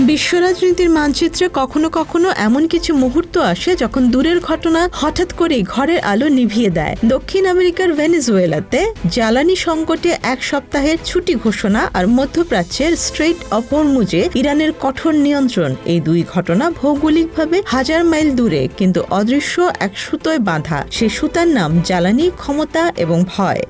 বিশ্ব রাজনীতির মানচিত্রে কখনো কখনো এমন কিছু মুহূর্ত আসে যখন দূরের ঘটনা হঠাৎ করেই ঘরের আলো নিভিয়ে দেয়। দক্ষিণ আমেরিকার ভেনেজুয়েলাতে জ্বালানি সংকটে এক সপ্তাহের ছুটি ঘোষণা আর মধ্যপ্রাচ্যের স্ট্রেইট অফ হরমুজে ইরানের কঠোর নিয়ন্ত্রণ, এই দুই ঘটনা ভৌগোলিকভাবে হাজার মাইল দূরে কিন্তু অদৃশ্য এক সুতোয় বাঁধা। সেই সুতার নাম জ্বালানি, ক্ষমতা এবং ভয়।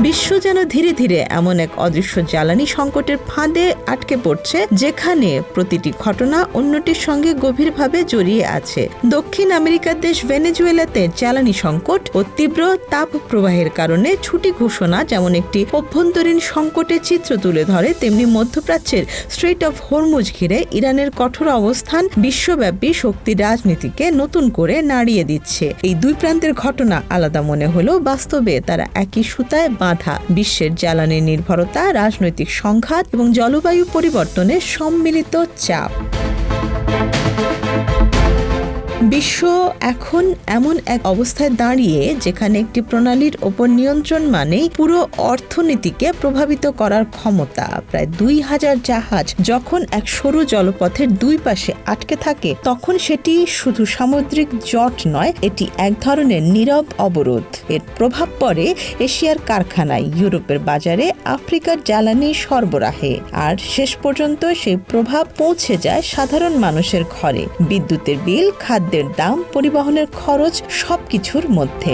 বিশ্ব যেন ধীরে ধীরে এমন এক অদৃশ্য জ্বালানি সংকটের ফাঁদে আটকে পড়ছে, যেখানে প্রতিটি ঘটনা অন্যটির সঙ্গে গভীরভাবে জড়িয়ে আছে। দক্ষিণ আমেরিকার দেশ ভেনেজুয়েলাতে জ্বালানি সংকট ও তীব্র তাপ প্রবাহের কারণে ছুটি ঘোষণা যেমন একটি অভ্যন্তরীণ সংকটের চিত্র তুলে ধরে, তেমনি মধ্যপ্রাচ্যের স্ট্রেইট অফ হরমুজ ঘিরে ইরানের কঠোর অবস্থান বিশ্বব্যাপী শক্তি রাজনীতিকে নতুন করে নাড়িয়ে দিচ্ছে। এই দুই প্রান্তের ঘটনা আলাদা মনে হলেও বাস্তবে তারা একই সুতায় বাঁধা। বিশ্বের জ্বালানি নির্ভরতা, রাজনৈতিক সংঘাত এবং জলবায়ু পরিবর্তনের সম্মিলিত চাপ। বিশ্ব এখন এমন এক অবস্থায় দাঁড়িয়ে যেখানে একটি প্রণালীর ওপর নিয়ন্ত্রণ মানেই পুরো অর্থনীতিকে প্রভাবিত করার ক্ষমতা। প্রায় 2000 জাহাজ যখন এক সরু জলপথের দুই পাশে আটকে থাকে, তখন সেটি শুধু সামুদ্রিক জট নয়, এটি এক ধরনের নীরব অবরোধ। এর প্রভাব পড়ে এশিয়ার কারখানায়, ইউরোপের বাজারে, আফ্রিকার জ্বালানি সরবরাহে, আর শেষ পর্যন্ত সেই প্রভাব পৌঁছে যায় সাধারণ মানুষের ঘরে। বিদ্যুতের বিল, খাদ্যের দাম, পরিবহনের খরচ, সবকিছুর মধ্যে।